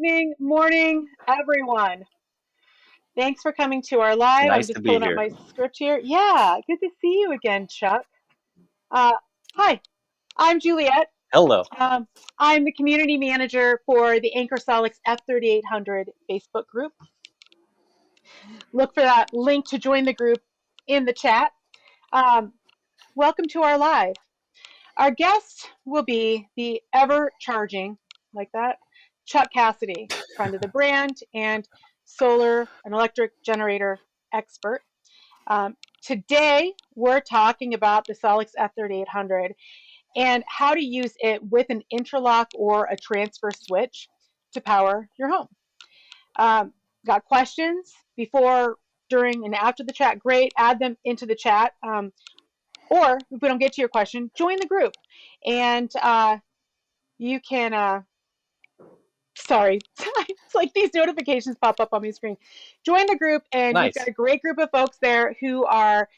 evening, morning, everyone. Thanks for coming to our live. I'm Nice just to be pulling up here. my script here. Yeah, good to see you again, Chuck. Uh, Hi, I'm Juliet. Hello. Um, I'm the community manager for the Anker SOLIX F3800 Facebook group. Look for that link to join the group in the chat. Um, Welcome to our live. Our guest will be the ever charging, like that, Chuck Cassidy, friend of the brand and solar and electric generator expert. Today, we're talking about the Solix F3800 and how to use it with an interlock or a transfer switch to power your home. Um, got questions before, during, and after the chat? Great, add them into the chat. Or if we don't get to your question, join the group and you can, sorry, it's like these notifications pop up on my screen. Join the group, and we've got Nice. a great group of folks there who are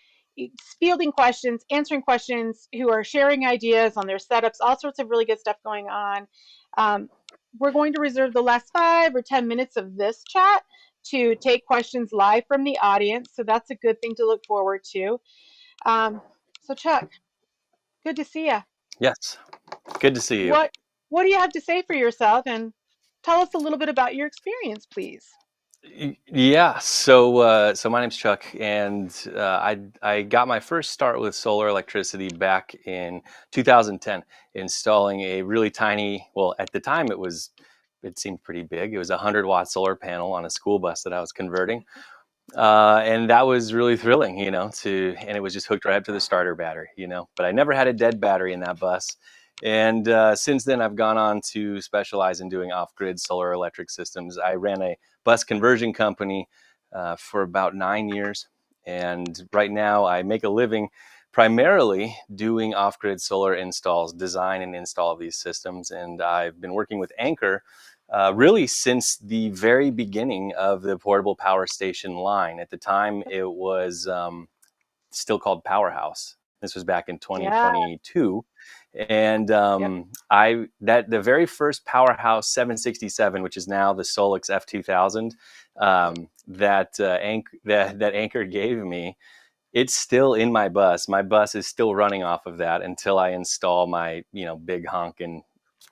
fielding questions, answering questions, who are sharing ideas on their setups, all sorts of really good stuff going on. Um, we're going to reserve the last 5 or 10 minutes of this chat to take questions live from the audience. So that's a good thing to look forward to. So Chuck, good to see you. Yes. Good to see you. What what do you have to say for yourself, and tell us a little bit about your experience, please? Yeah. So my name's Chuck, and I got my first start with solar electricity back in 2010, installing a really tiny. Well, at the time it seemed pretty big. It was a 100-watt solar panel on a school bus that I was converting, and that was really thrilling, and it was just hooked right up to the starter battery. But I never had a dead battery in that bus. And since then, I've gone on to specialize in doing off-grid solar electric systems. I ran a bus conversion company for about 9 years. And right now, I make a living primarily doing off-grid solar installs, design and install of these systems. And I've been working with Anker really since the very beginning of the portable power station line. At the time, it was still called Powerhouse. This was back in Yeah. 2022, and Yep. the very first Powerhouse 767, which is now the Solix F2000, that Anker gave me. It's still in my bus. My bus is still running off of that until I install my big honkin'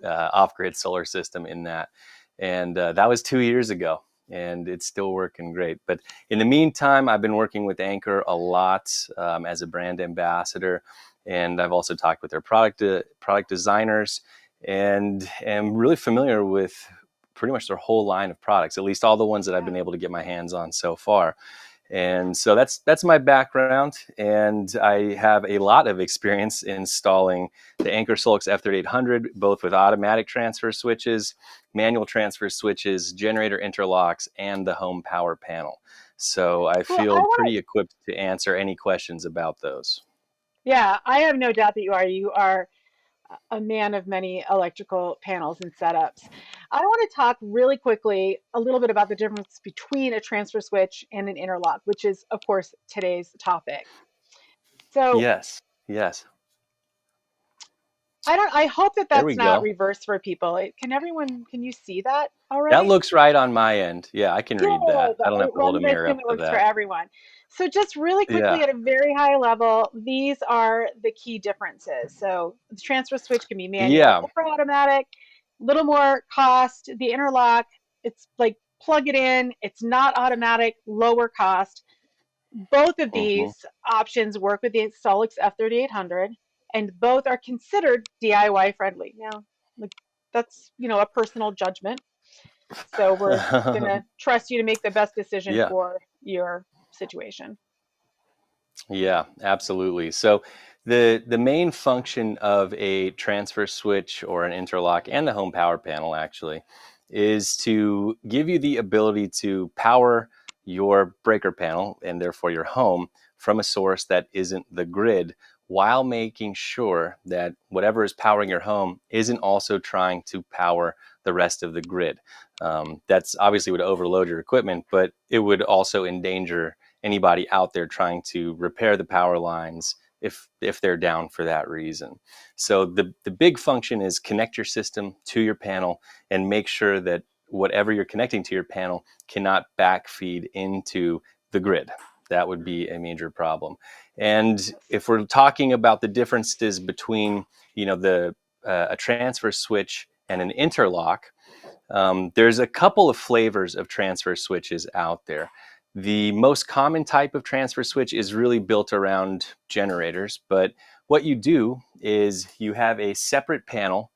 off-grid solar system in that. And that was 2 years ago, and it's still working great. But in the meantime, I've been working with Anker a lot as a brand ambassador, and I've also talked with their product designers, and am really familiar with pretty much their whole line of products, at least all the ones that I've Yeah. been able to get my hands on so far. And so that's my background, and I have a lot of experience installing the Anker SOLIX F3800, both with automatic transfer switches, manual transfer switches, generator interlocks, and the home power panel. So I Well, I feel want pretty equipped to answer any questions about those. yeah, I have no doubt that you are. You are a man of many electrical panels and setups. I want to talk really quickly a little bit about the difference between a transfer switch and an interlock, which is, of course, today's topic. So Yes, yes. I hope that There that's we not go. reversed for people. Can you see that all That right? looks right on my end. Yeah, I can Good. read that. I don't have to Well, hold a I'm going to mirror assume up it to works for that. everyone. So, just really quickly Yeah. at a very high level, these are the key differences. So, the transfer switch can be manual Yeah. or automatic, a little more cost. The interlock, it's like plug it in, it's not automatic, lower cost. Both of Hmm. these options work with the Solix F3800, and both are considered DIY friendly. Now, like, that's, a personal judgment. So we're going to trust you to make the best decision Yeah. for your situation. Yeah, absolutely. So the main function of a transfer switch or an interlock, and the home power panel actually, is to give you the ability to power your breaker panel, and therefore your home, from a source that isn't the grid, while making sure that whatever is powering your home isn't also trying to power the rest of the grid. That's obviously would overload your equipment, but it would also endanger anybody out there trying to repair the power lines if they're down for that reason. So the big function is connect your system to your panel and make sure that whatever you're connecting to your panel cannot backfeed into the grid. That would be a major problem. And if we're talking about the differences between, a transfer switch and an interlock, there's a couple of flavors of transfer switches out there. The most common type of transfer switch is really built around generators, but what you do is you have a separate panel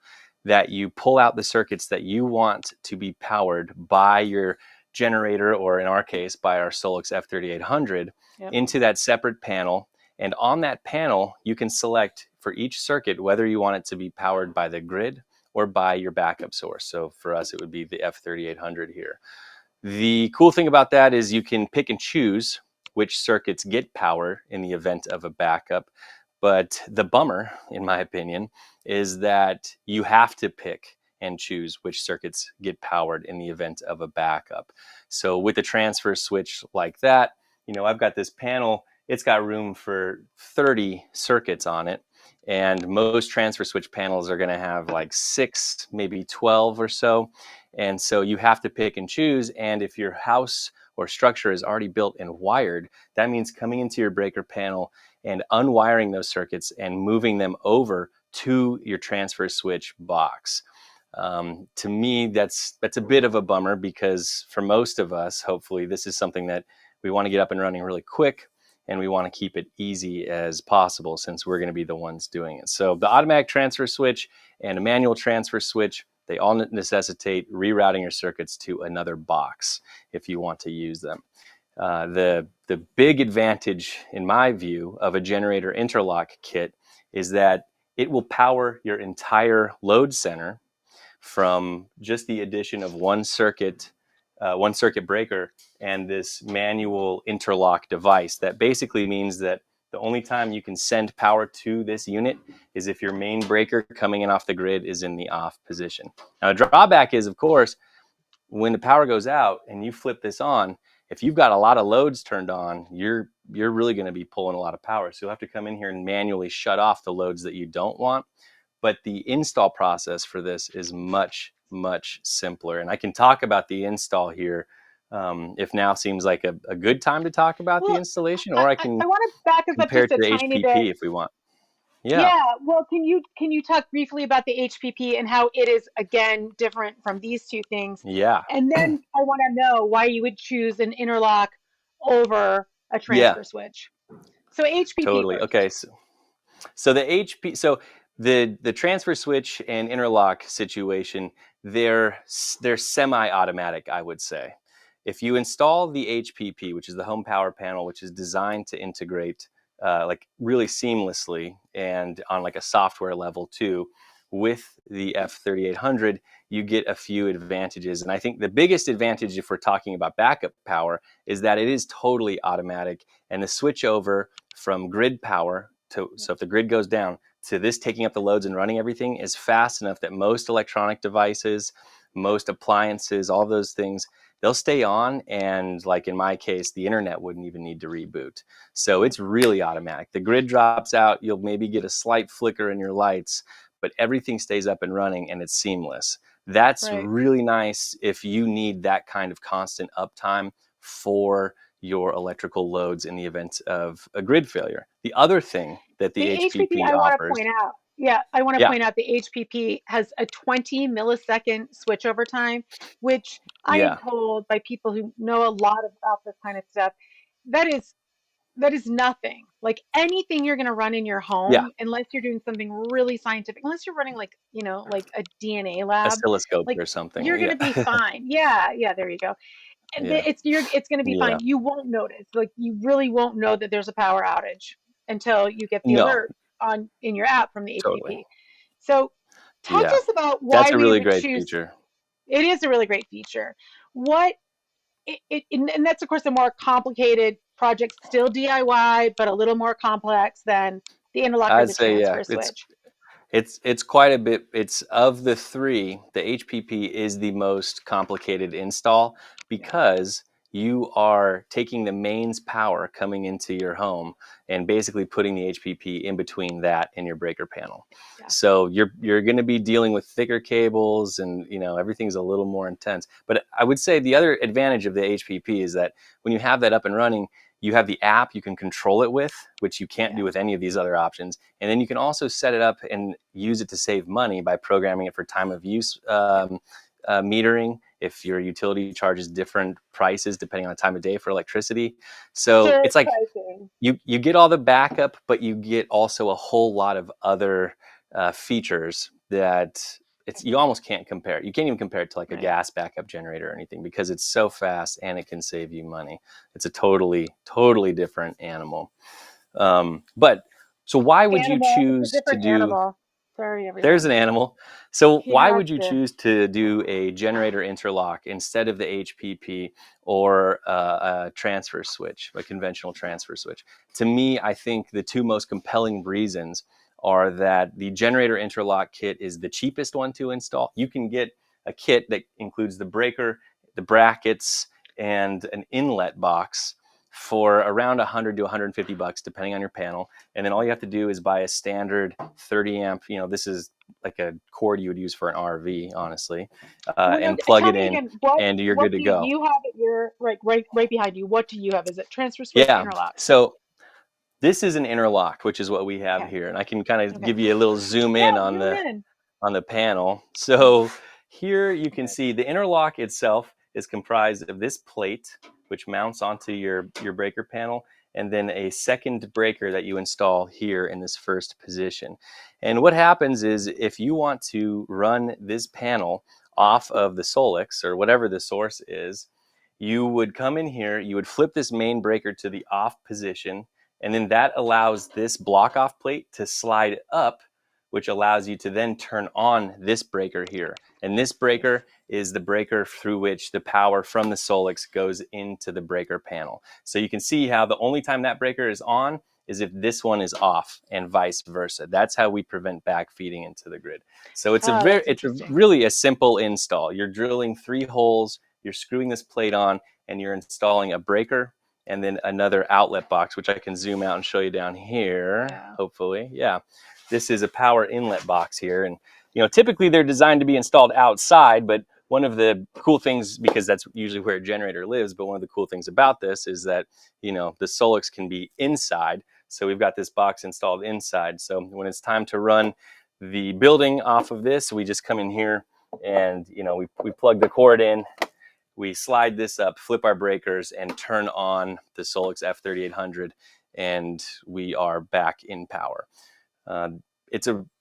that you pull out the circuits that you want to be powered by your generator, or in our case, by our SOLIX F3800, Yep. into that separate panel. And on that panel, you can select for each circuit whether you want it to be powered by the grid or by your backup source. So for us, it would be the F3800 here. The cool thing about that is you can pick and choose which circuits get power in the event of a backup. But the bummer, in my opinion, is that you have to pick and choose which circuits get powered in the event of a backup. So with a transfer switch like that, I've got this panel, it's got room for 30 circuits on it. And most transfer switch panels are going to have like 6, maybe 12 or so. And so you have to pick and choose. And if your house or structure is already built and wired, that means coming into your breaker panel and unwiring those circuits and moving them over to your transfer switch box. To me, that's a bit of a bummer, because for most of us, hopefully, this is something that we want to get up and running really quick, and we want to keep it easy as possible since we're going to be the ones doing it. So the automatic transfer switch and a manual transfer switch, they all necessitate rerouting your circuits to another box if you want to use them. The big advantage, in my view, of a generator interlock kit is that it will power your entire load center from just the addition of one circuit breaker and this manual interlock device. That basically means that the only time you can send power to this unit is if your main breaker coming in off the grid is in the off position. Now, a drawback is, of course, when the power goes out and you flip this on, if you've got a lot of loads turned on, you're really going to be pulling a lot of power. So you'll have to come in here and manually shut off the loads that you don't want. But the install process for this is much, much simpler. And I can talk about the install here, if now seems like a good time to talk about the Well, installation, or I I can want to back us up compare just it a to the tiny bit. HPP if we want. Yeah. Yeah, well, can you talk briefly about the HPP and how it is again different from these two things? Yeah. And then I want to know why you would choose an interlock over a Yeah, transfer switch. So HPP totally. first. Okay. So the transfer switch and interlock situation, they're semi-automatic, I would say. If you install the HPP, which is the home power panel, which is designed to integrate like really seamlessly and on like a software level too, with the F3800, you get a few advantages. And I think the biggest advantage, if we're talking about backup power, is that it is totally automatic, and the switch over from grid power to, so if the grid goes down, to this taking up the loads and running everything is fast enough that most electronic devices, most appliances, all those things, they'll stay on. And like in my case, the internet wouldn't even need to reboot. So it's really automatic. The grid drops out, you'll maybe get a slight flicker in your lights, but everything stays up and running and it's seamless. That's Right. really nice if you need that kind of constant uptime for your electrical loads in the event of a grid failure. The other thing that The the HPP, HPP I want to offers, point out. Yeah, I want to yeah, point out the HPP has a 20 millisecond switchover time, which I am yeah, told by people who know a lot about this kind of stuff, that is that is nothing. Like anything you're going to run in your yeah, home, unless you're doing something really scientific, unless you're running like, like a DNA lab, oscilloscope like or something. you're going Yeah, to be fine. Yeah, yeah, there you go. And yeah, it's going to be yeah. fine. You won't notice. Like you really won't know that there's a power outage until you get the No, alert on in your app from the totally. HPP. So talk to Yeah, us about that's why a we really would great choose. feature. It is a really great feature. What and that's of course a more complicated project, still DIY, but a little more complex than the interlock or I'd the say, yeah, transfer switch. it's quite a bit. It's of the three, the HPP is the most complicated install Yeah, because you are taking the mains power coming into your home and basically putting the HPP in between that and your breaker panel. Yeah. So you're going to be dealing with thicker cables, and everything's a little more intense. But I would say the other advantage of the HPP is that when you have that up and running, you have the app you can control it with, which you can't do with any of these other options. And then you can also set it up and use it to save money by programming it for time of use metering, if your utility charges different prices depending on the time of day for electricity. So Surge it's like pricing. you get all the backup, but you get also a whole lot of other features that you almost can't compare. You can't even compare it to like a gas backup generator or anything, because it's so fast and it can save you money. It's a totally different animal. But so why would you Animal. It's a choose to different do? animal. Sorry, There's everyone. an animal. So He why has would you to. choose to do a generator interlock instead of the HPP or a transfer switch, a conventional transfer switch? To me, I think the two most compelling reasons are that the generator interlock kit is the cheapest one to install. You can get a kit that includes the breaker, the brackets, and an inlet box for around 100 to 150 bucks, depending on your panel. And then all you have to do is buy a standard 30 amp, this is like a cord you would use for an RV, honestly, and plug Tell it me in, again. and you're What good to do go. you have at your right behind you? What do you have? Is it transfer switch, Yeah. interlock? So this is an interlock, which is what we have Okay. here. And I can kind of Okay. give you a little zoom Yeah. in on Zoom the in. panel. So here you can Good. see the interlock itself is comprised of this plate, which mounts onto your breaker panel, and then a second breaker that you install here in this first position. And what happens is, if you want to run this panel off of the Solix or whatever the source is, you would come in here, you would flip this main breaker to the off position, and then that allows this block off plate to slide up, which allows you to then turn on this breaker here. And this breaker is the breaker through which the power from the Solix goes into the breaker panel. So you can see how the only time that breaker is on is if this one is off, and vice versa. That's how we prevent backfeeding into the grid. So it's Oh, that's it's interesting. really a simple install. You're drilling 3 holes, you're screwing this plate on, and you're installing a breaker and then another outlet box, which I can zoom out and show you down here, Yeah. hopefully. Yeah, this is a power inlet box here. And, typically they're designed to be installed outside, but one of the cool things, because that's usually where a generator lives, but one of the cool things about this is that, the Solix can be inside. So we've got this box installed inside. So when it's time to run the building off of this, we just come in here and, we plug the cord in, we slide this up, flip our breakers, and turn on the Solix F3800, and we are back in power.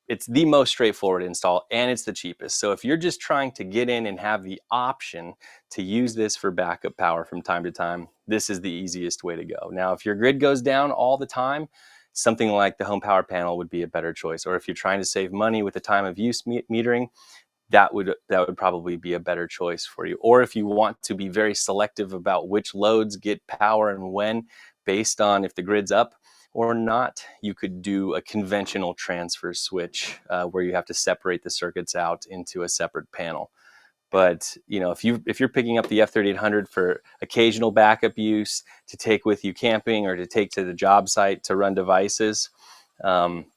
It's the most straightforward install, and it's the cheapest. So if you're just trying to get in and have the option to use this for backup power from time to time, this is the easiest way to go. Now, if your grid goes down all the time, something like the home power panel would be a better choice. Or if you're trying to save money with the time of use metering, that would probably be a better choice for you. Or if you want to be very selective about which loads get power and when, based on if the grid's up or not, you could do a conventional transfer switch where you have to separate the circuits out into a separate panel. But if you're picking up the F3800 for occasional backup use, to take with you camping or to take to the job site to run devices,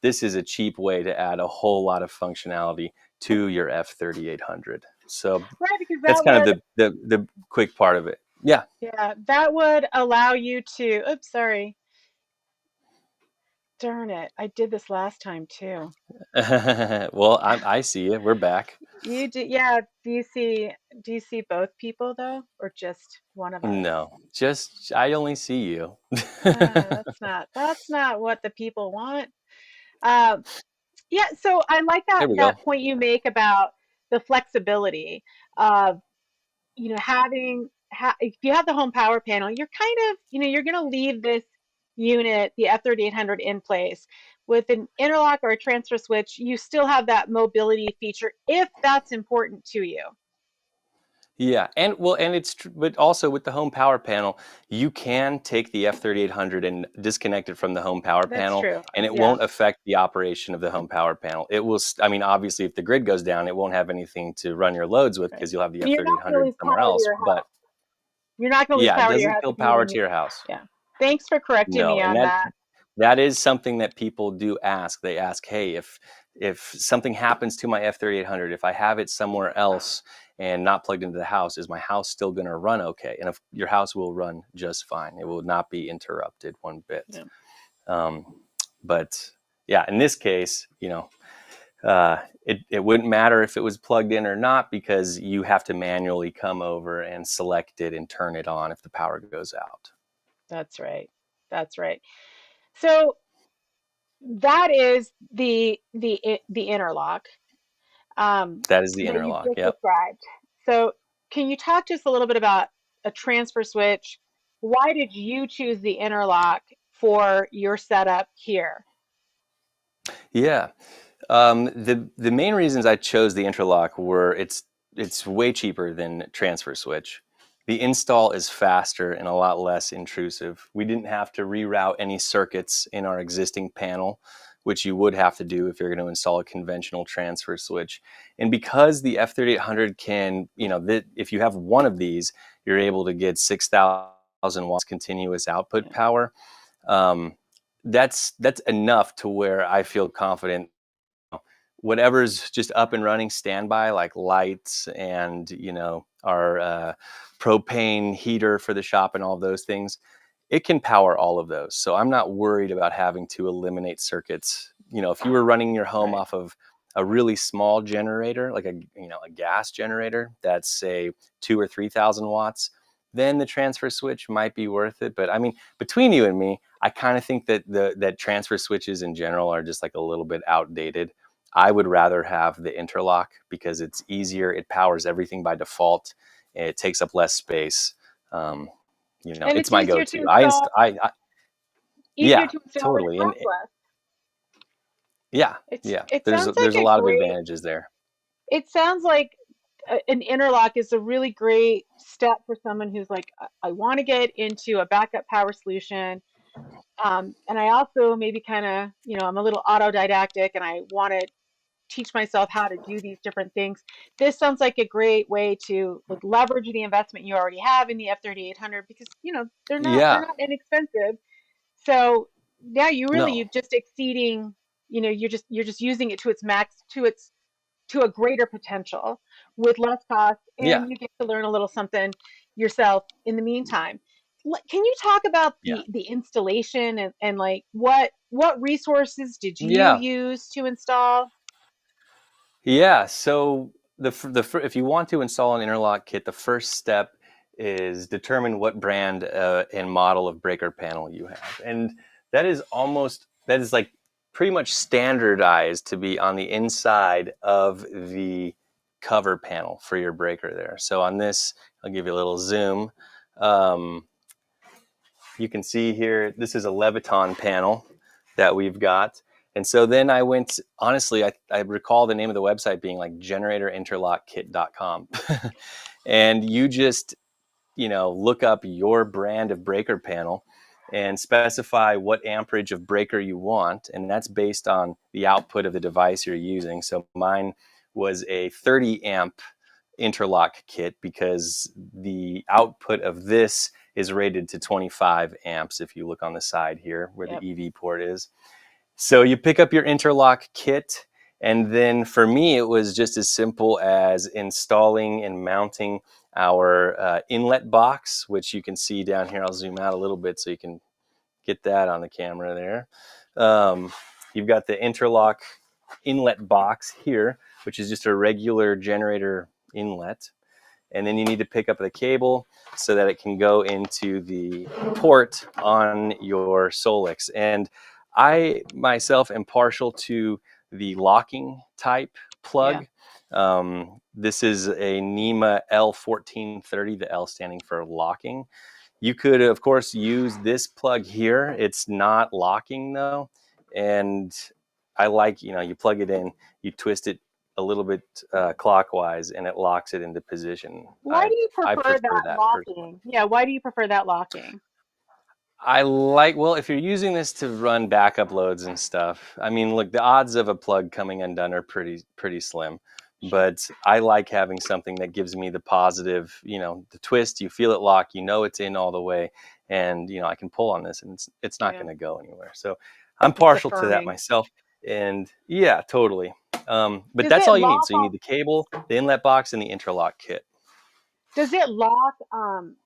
this is a cheap way to add a whole lot of functionality to your F3800. So Right, because that's that kind would, of the quick part of it. Yeah. yeah, that would allow you to, oops, sorry. Darn it. I did this last time too. Well, I see you. We're back. You do, yeah. Do you see both people though, or just one of us? No, just I only see you. That's not what the people want. Um, yeah, so I like that There we that go. point you make about the flexibility of, if you have the home power panel, you're kind of, you're going to leave this unit, the F3800, in place. With an interlock or a transfer switch, you still have that mobility feature if that's important to you. Yeah, and but also with the home power panel, you can take the F3800 and disconnect it from the home power That's panel, true. and it Yeah. won't affect the operation of the home power panel. It will, I mean, obviously, if the grid goes down, it won't have anything to run your loads with Right. because you'll have the And you're not F3800 really somewhere tied to else. your But house. You're not going to lose Yeah, it power to your doesn't house kill if you power even to use. your house. Yeah. Thanks for correcting No, me and on that. that is something that people do ask. They ask, "Hey, if something happens to my F3800, if I have it somewhere else and not plugged into the house, is my house still going to run okay?" And if your house will run just fine, it will not be interrupted one bit. Yeah. Um, but yeah, in this case, it wouldn't matter if it was plugged in or not, because you have to manually come over and select it and turn it on if the power goes out. That's right. That's right. So that is the interlock That is the that you've interlock. just Yep. described. So can you talk to us a little bit about a transfer switch? Why did you choose the interlock for your setup here? Yeah. The main reasons I chose the Interlock were it's way cheaper than transfer switch. The install is faster and a lot less intrusive. We didn't have to reroute any circuits in our existing panel, which you would have to do if you're going to install a conventional transfer switch. And because the F3800 can, if you have one of these, you're able to get 6,000 watts continuous output Yeah. power. Um, that's enough to where I feel confident whatever's just up and running standby, like lights and our propane heater for the shop and all of those things, it can power all of those. So I'm not worried about having to eliminate circuits. If you were running your home Right. off of a really small generator, like a gas generator that's say 2 or 3,000 watts, then the transfer switch might be worth it. But I mean, between you and me, I kind of think that that transfer switches in general are just like a little bit outdated. I would rather have the interlock because it's easier. It powers everything by default. It takes up less space. Um, And it's it's my easier to go-to. install, Yeah, and it totally. And costs less. yeah, It's yeah. it There's sounds like there's a a lot of great advantages there. it sounds like an interlock is a really great step for someone who's like, I want to get into a backup power solution. And I also maybe kind of, I'm a little autodidactic and I want to teach myself how to do these different things. This sounds like a great way to like leverage the investment you already have in the F3800 because, they're Yeah, not inexpensive. So yeah, no, you're just exceeding, you're just using it to its max, to a greater potential with less cost, yeah, and you get to learn a little something yourself in the meantime. Can you talk about yeah, the installation and like what resources did you yeah. use to install? Yeah. So if you want to install an interlock kit, the first step is determine what brand and model of breaker panel you have, and that is like pretty much standardized to be on the inside of the cover panel for your breaker there. So on this, I'll give you a little zoom. Um, you can see here, this is a Leviton panel that we've got. And so then I went, honestly, I recall the name of the website being like generatorinterlockkit.com. And you just, look up your brand of breaker panel and specify what amperage of breaker you want. And that's based on the output of the device you're using. So mine was a 30 amp interlock kit because the output of this is rated to 25 amps if you look on the side here where the Yep. EV port is. So you pick up your interlock kit, and then for me it was just as simple as installing and mounting our inlet box, which you can see down here. I'll zoom out a little bit so you can get that on the camera there. You've got the interlock inlet box here, which is just a regular generator inlet. And then you need to pick up the cable so that it can go into the port on your Solix. And I myself am partial to the locking type Yeah. plug. This is a NEMA L1430, the L standing for locking. You could, of course, use this plug here. It's not locking though. And I like, you plug it in, you twist it a little bit clockwise and it locks it into position. Why I do you I prefer prefer that that personally. locking? Yeah, why do you prefer that locking? Well, if you're using this to run backup loads and stuff, I mean, look, the odds of a plug coming undone are pretty slim. Sure. but I like having something that gives me the positive, the twist, you feel it lock, it's in all the way, and I can pull on this and it's not Yeah. going to go anywhere. So I'm It's partial to that affirming. myself. And yeah, totally. But Does that's it all you need. lock So you on? need the cable, the inlet box, and the interlock kit. Does it lock?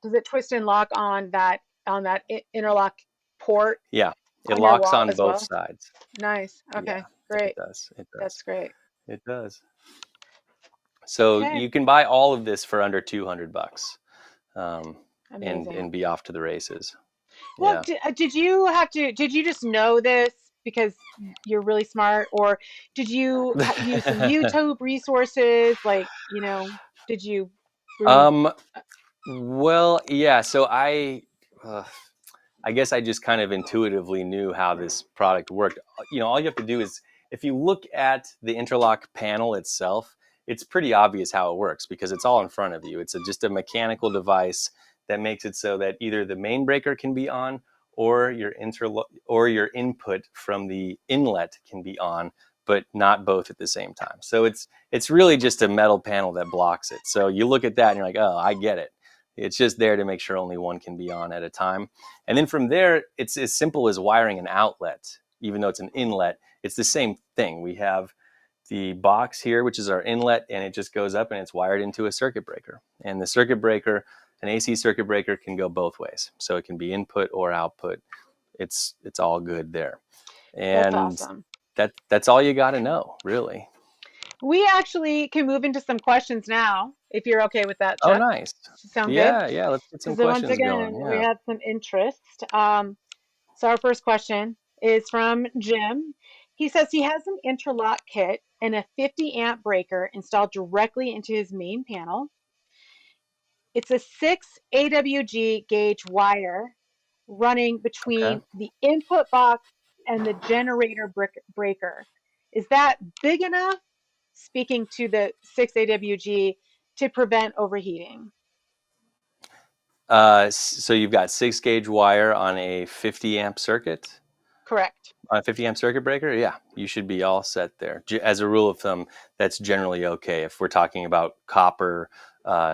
Does it twist and lock on that interlock port Yeah, it on your locks wall on as both well? sides. Nice. Yeah, Okay. it Great. does. It does. That's great. It does. So Okay. you can buy all of this for under $200, um, Amazing. and be off to the races. Well, Yeah. did you have to? Did you just know this because you're really smart, or did you use some YouTube resources? Like, did you read? um, well, yeah. So I guess I just kind of intuitively knew how this product worked. All you have to do is, if you look at the interlock panel itself, it's pretty obvious how it works because it's all in front of you. It's just a mechanical device that makes it so that either the main breaker can be on, or your input from the inlet can be on, but not both at the same time. So it's really just a metal panel that blocks it. So you look at that and you're like, oh, I get it. It's just there to make sure only one can be on at a time. And then from there, it's as simple as wiring an outlet. Even though it's an inlet, it's the same thing. We have the box here, which is our inlet, and it just goes up and it's wired into a circuit breaker. And the circuit breaker, an AC circuit breaker, can go both ways. So it can be input or output. It's all good there. That's And awesome. that's all you got to know, really. We actually can move into some questions now, if you're okay with that, Oh, Chuck. nice. Sound good? Yeah, yeah. Let's get some Because once questions again, going. we Yeah. had some interest. So our first question is from Jim. He says he has an interlock kit and a 50 amp breaker installed directly into his main panel. It's a 6 AWG gauge wire running Okay. between the input box and the generator breaker. Is that big enough, speaking to the 6 AWG, to prevent overheating? So you've got 6 gauge wire on a 50 amp circuit, Correct. on a 50 amp circuit breaker. Yeah, you should be all set there. As a rule of thumb, that's generally okay. If we're talking about copper,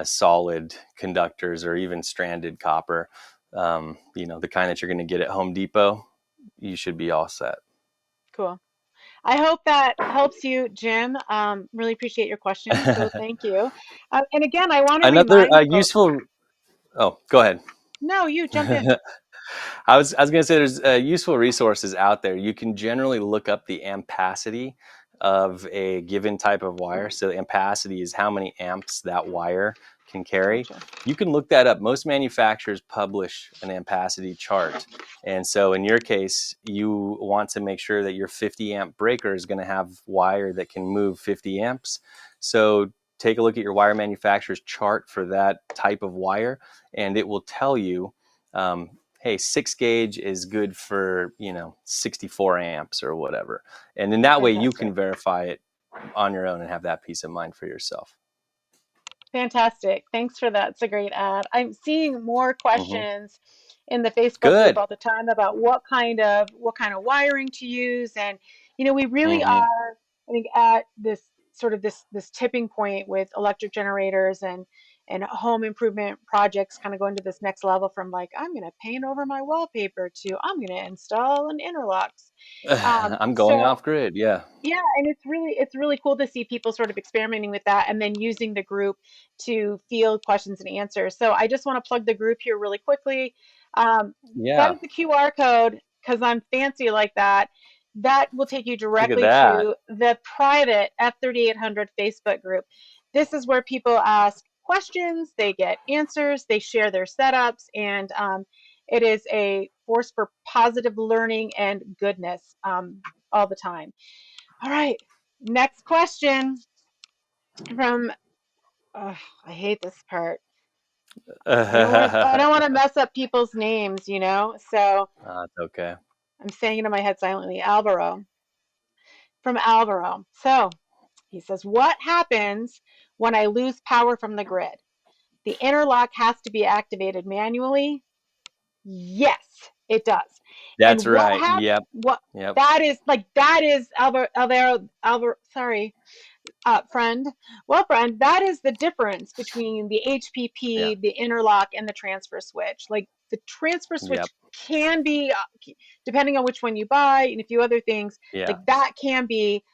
solid conductors, or even stranded copper, the kind that you're going to get at Home Depot, you should be all set. Cool. I hope that helps you, Jim. Really appreciate your question. So thank you. And again, I want to Another remind folks. useful. Oh, go ahead. No, you jump in. I was going to say there's useful resources out there. You can generally look up the ampacity of a given type of wire. So the ampacity is how many amps that wire can carry. Gotcha. You can look that up. Most manufacturers publish an ampacity chart. And so in your case, you want to make sure that your 50 amp breaker is going to have wire that can move 50 amps. So take a look at your wire manufacturer's chart for that type of wire, and it will tell you, hey, 6 gauge is good for 64 amps or whatever, and in that way you Fantastic. can verify it on your own and have that peace of mind for yourself. Fantastic. Thanks for that. It's a great ad. I'm seeing more Hmm. questions in the Facebook group Good. all the time about what kind of wiring to use. And we really Hmm. are, I think, at this sort of this tipping point with electric generators and home improvement projects kind of going to this next level from like, I'm going to paint over my wallpaper to I'm going to install an interlocks. I'm going So off grid. Yeah. yeah, and it's really cool to see people sort of experimenting with that and then using the group to field questions and answers. So I just want to plug the group here really quickly. Um, that Yeah. is the QR code because I'm fancy like that. That will take you Look at directly that. to the private F3800 Facebook group. This is where people ask questions, they get answers, they share their setups, and it is a force for positive learning and goodness all the time. All right. Next question from I hate this part. I don't want to mess up people's names. So It's okay. I'm saying it in my head silently. Alvaro. From Alvaro. So he says, what happens when I lose power from the grid? The interlock has to be activated manually? Yes, it does. That's And what right. happened? Yep. What Yep. that is like that is Alvaro, sorry. Friend. Well, friend, that is the difference between the Yeah. HPP, the interlock, and the transfer switch. Like the transfer Yep. switch can be, depending on which one you buy and a few other things, Yeah. like that can be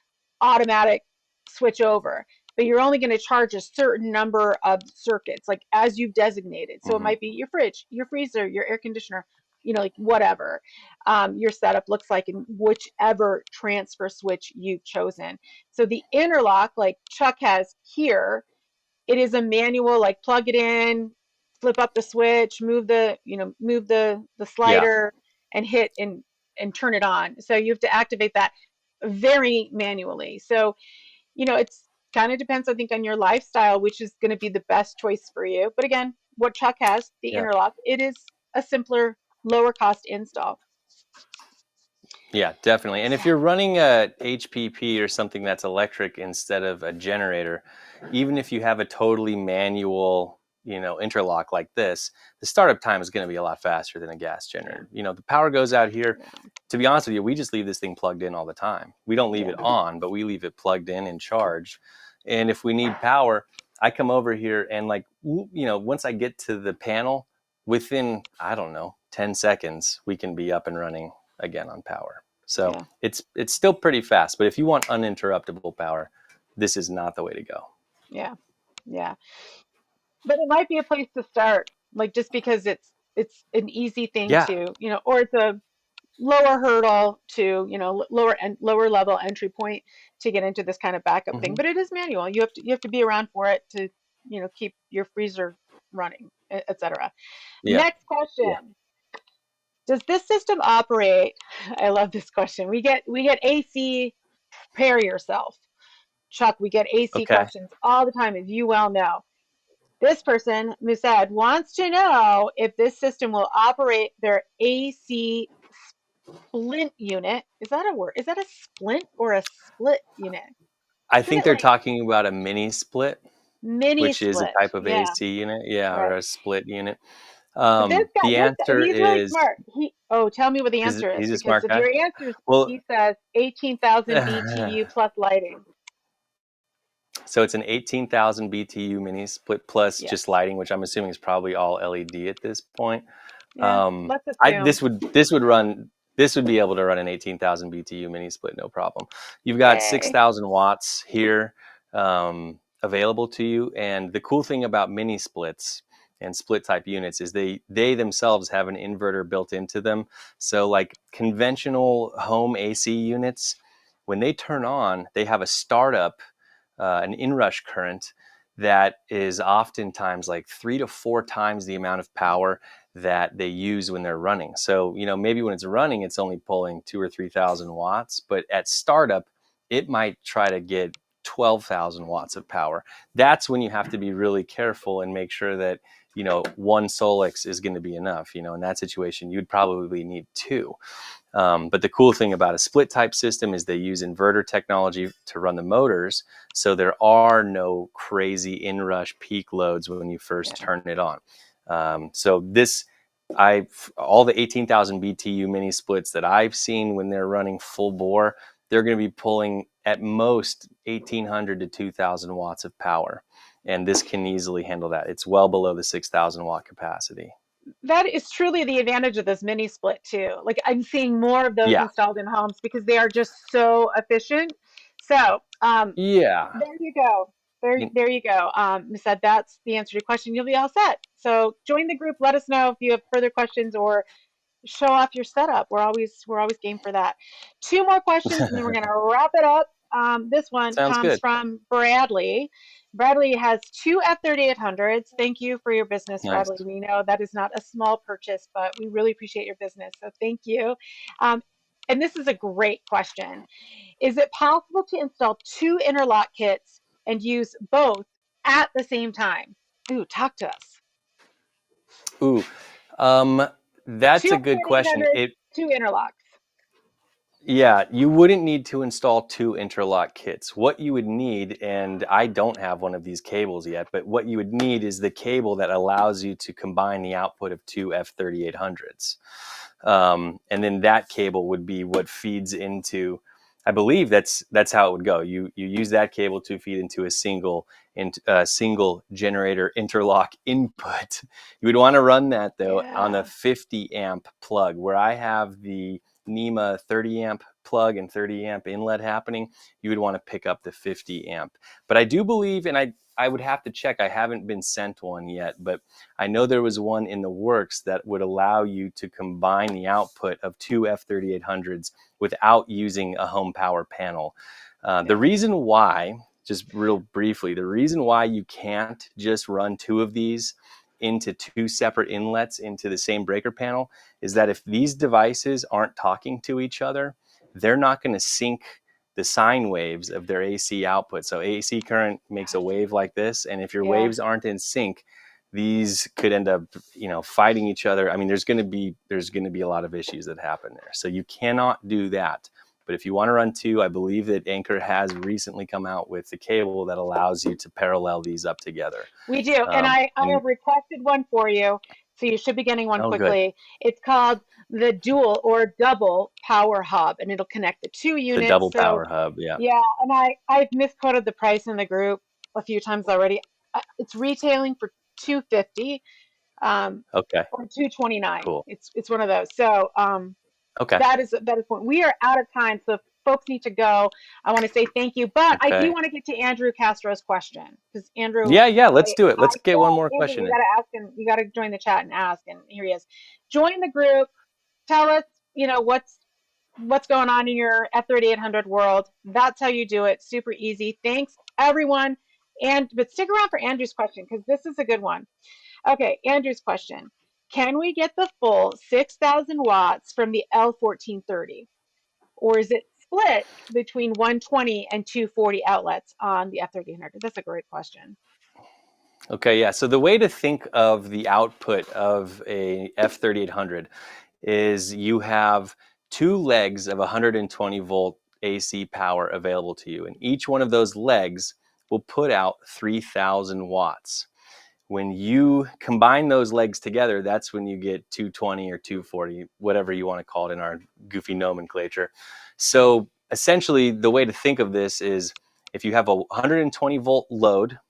automatic switch over. But you're only going to charge a certain number of circuits, like as you've designated. So it Hmm. might be your fridge, your freezer, your air conditioner, like whatever your setup looks like in whichever transfer switch you've chosen. So the interlock, like Chuck has here, it is a manual, like plug it in, flip up the switch, move the Yeah. slider and hit and turn it on. So you have to activate that very manually. So, it's kind of depends, I think, on your lifestyle, which is going to be the best choice for you. But again, what Chuck has, the Yeah. interlock, it is a simpler, lower cost install. Yeah, definitely. And So, if you're running a HPP or something that's electric instead of a generator, even if you have a totally manual, interlock like this, the startup time is going to be a lot faster than a gas yeah, generator. The power goes out here. yeah, To be honest with you, we just leave this thing plugged in all the time. We don't leave yeah, it on, but we leave it plugged in and charged. And if we need power, I come over here and once I get to the panel, within, I don't know, 10 seconds, we can be up and running again on power. So yeah, it's still pretty fast, but if you want uninterruptible power, this is not the way to go. yeah, yeah. But it might be a place to start, like just because it's an easy thing Yeah. to, or it's a lower hurdle to, lower and lower level entry point to get into this kind of backup thing. Hmm. But it is manual. You have to be around for it to, keep your freezer running, etc. Yeah. Next Yeah. question. Does this system operate? I love this question. We get AC, prepare yourself. Chuck, we get AC Okay. questions all the time, as you well know. This person, Musad, wants to know if this system will operate their AC splint unit. Is that a word? Is that a splint or a split unit? I Isn't think it they're like talking about a mini split, mini which is a split? type of Yeah, AC unit. Yeah, or right. a split unit. But The this guy, answer he's really is smart. Tell me what the answer is, he's a because smart if guy. your answer is, Well, he says 18,000 BTU plus lighting. so it's an 18,000 BTU mini split plus Yes. just lighting, which I'm assuming is probably all LED at this point. Yeah. Let's I assume. this would be able to run an 18,000 BTU mini split, no problem. You've got Yay. 6,000 watts here available to you, and the cool thing about mini splits and split type units is they themselves have an inverter built into them. So like conventional home AC units, when they turn on, they have a startup, an inrush current that is oftentimes like 3 to 4 times the amount of power that they use when they're running. So, maybe when it's running, it's only pulling 2 or 3 thousand watts, but at startup, it might try to get 12,000 watts of power. That's when you have to be really careful and make sure that, one Solix is going to be enough. In that situation, you'd probably need two. But the cool thing about a split type system is they use inverter technology to run the motors. So there are no crazy inrush peak loads when you first Yeah. turn it on. So all the 18,000 BTU mini splits that I've seen when they're running full bore, they're going to be pulling at most 1,800 to 2,000 watts of power. And this can easily handle that. It's well below the 6,000 watt capacity. That is truly the advantage of this mini split too. Like I'm seeing more of those Yeah. installed in homes because they are just so efficient. So, Yeah. there you go. There you go. Said that's the answer to your question. You'll be all set. So join the group. Let us know if you have further questions or show off your setup. We're always game for that. Two more questions, and then we're gonna wrap it up. This one Sounds comes good. from Bradley. Bradley has two F3800s. Thank you for your business, Nice. Bradley. We know that is not a small purchase, but we really appreciate your business. So thank you. Um, and this is a great question. Is it possible to install two interlock kits and use both at the same time? Ooh, talk to us. Ooh, um, that's Two a good question. F3800s, two interlocks. Yeah, you wouldn't need to install two interlock kits. What you would need, and I don't have one of these cables yet, but what you would need is the cable that allows you to combine the output of two F3800s. And then that cable would be what feeds into I believe that's how it would go. You use that cable to feed into a single generator interlock input. You would want to run that though on a Yeah. 50 amp plug, where I have the NEMA 30 amp plug and 30 amp inlet happening. You would want to pick up the 50 amp. But I do believe, and I would have to check. I haven't been sent one yet, but I know there was one in the works that would allow you to combine the output of two F3800s without using a home power panel. The Yeah. reason why, just real briefly, the reason why you can't just run two of these into two separate inlets into the same breaker panel is that if these devices aren't talking to each other, they're not going to sync the sine waves of their AC output. So AC current makes a wave like this, and if your Yeah. waves aren't in sync, these could end up, fighting each other. I mean, there's going to be a lot of issues that happen there. So you cannot do that. But if you want to run two, I believe that Anker has recently come out with the cable that allows you to parallel these up together. We do. And I And have requested one for you. So you should be getting one oh, good, quickly. It's called the dual or double power hub, and it'll connect the two the units. double So power hub. Yeah. yeah, and I've misquoted the price in the group a few times already. It's retailing for 250 Okay. or 229. Cool. It's one of those. So Okay. that is point. We are out of time, so if folks need to go. I want to say thank you, but I do Okay. want to get to Andrew Castro's question because Andrew, Yeah. Yeah. Let's I do it. I Let's get one more said Andrew, question you in. got to ask him. You got to join the chat and ask, and here he is. Join the group. Tell us, what's going on in your F3800 world. That's how you do it. Super easy. Thanks everyone, but stick around for Andrew's question because this is a good one. Okay, Andrew's question. Can we get the full 6,000 watts from the L1430? Or is it split between 120 and 240 outlets on the F3800? That's a great question. Okay. Yeah. So the way to think of the output of a F3800 is you have two legs of 120 volt AC power available to you, and each one of those legs will put out 3,000 watts. When you combine those legs together, that's when you get 220 or 240, whatever you want to call it in our goofy nomenclature. So essentially, the way to think of this is if you have a 120 volt load,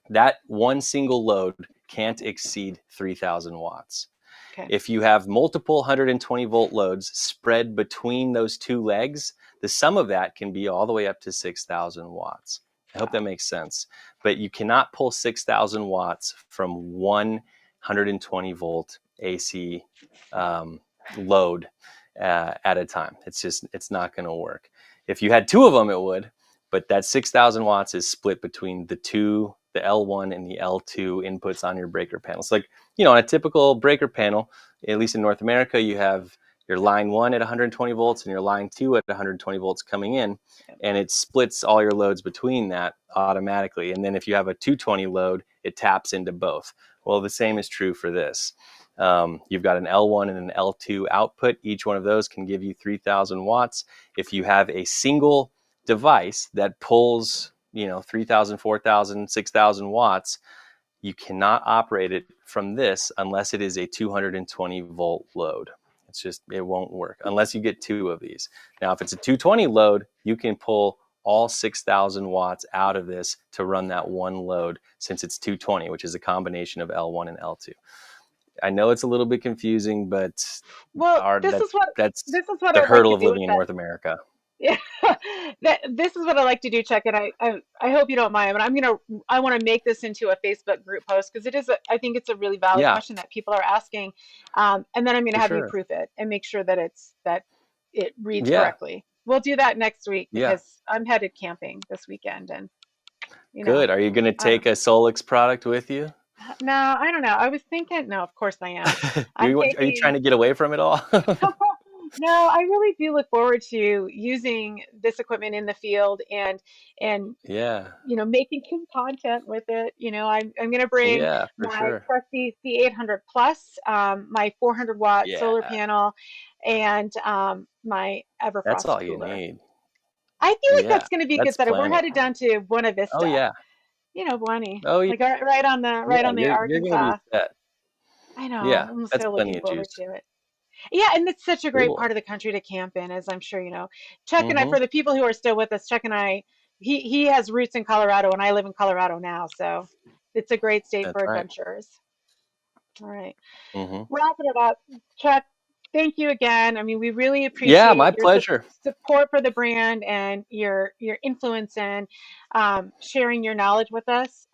that one single load can't exceed 3,000 watts. Okay. If you have multiple 120 volt loads spread between those two legs, the sum of that can be all the way up to 6,000 watts. I hope that Wow. makes sense. But you cannot pull 6,000 watts from one 120 volt AC load at a time. It's not going to work. If you had two of them, it would. But that 6,000 watts is split between the L1 and the L2 inputs on your breaker panels. Like, on a typical breaker panel, at least in North America, you have your line 1 at 120 volts and your line 2 at 120 volts coming in, and it splits all your loads between that automatically. And then if you have a 220 load, it taps into both. Well, the same is true for this. You've got an L1 and an L2 output. Each one of those can give you 3,000 watts. If you have a single device that pulls 3,000, 4,000, 6,000 watts, you cannot operate it from this unless it is a 220 volt load. It won't work unless you get two of these. Now, if it's a 220 load, you can pull all 6,000 watts out of this to run that one load, since it's 220, which is a combination of L1 and L2. I know it's a little bit confusing, but Well, that's this is what the I'd like hurdle to of do with living in that. North America. Yeah, this is what I like to do, Chuck, and I hope you don't mind, but I want to make this into a Facebook group post because I think it's a really valid Yeah, question that people are asking, and then I'm going to for have you sure. proof it and make sure that it reads Yeah, correctly. We'll do that next week yeah. because I'm headed camping this weekend, and you know, Good. Are you going to I don't. take a Solix product with you? No, I don't know. I was thinking. No, of course I am. I'm Are you trying taking. to get away from it all? No, I really do look forward to using this equipment in the field and Yeah, making some content with it. I'm going to bring yeah, for my sure. trusty C800 Plus, my 400-watt Yeah, solar panel, and my that's EverFrost all you cooler. need. I feel like Yeah, that's going to be a good that's setup. We're plenty. headed down to Buena Oh Vista, yeah, Bonnie, oh yeah, like right on the yeah. right on the You're going to be Arkansas. set. I know. Yeah, I'm that's so plenty looking of forward juice. to it. Yeah, and it's such a great Cool. part of the country to camp in, as I'm sure you know. Chuck and I, Mm-hmm. for the people who are still with us, Chuck and I, he has roots in Colorado, and I live in Colorado now, so it's a great state That's for right. adventurers. All right, Mm-hmm. wrapping it up, Chuck. Thank you again. I mean, we really Yeah, appreciate my your pleasure. support for the brand and your influence and sharing your knowledge with us.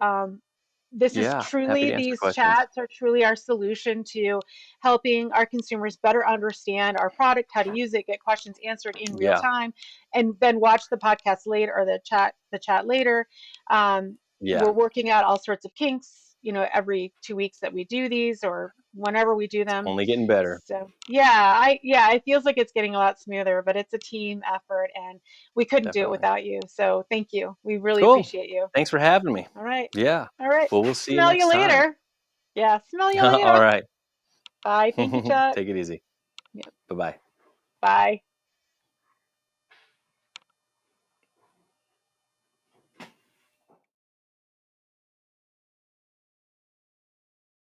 This is Yeah, happy truly, to answer these questions. chats are truly our solution to helping our consumers better understand our product, how to use it, get questions answered in real Yeah, time, and then watch the podcast later or the chat later. We're yeah, working out all sorts of kinks, every 2 weeks that we do these or whenever we do them. only getting better. So yeah, it feels like it's getting a lot smoother, but it's a team effort and we couldn't do it Definitely. without you. So thank you. We really Cool. appreciate you. Thanks for having me. All right. Yeah. All right. Well, we'll see you Smell you next time. later. Yeah, smell you All later. right. Bye. Thank you, Chuck. Take it easy. Yep. Bye-bye. Bye.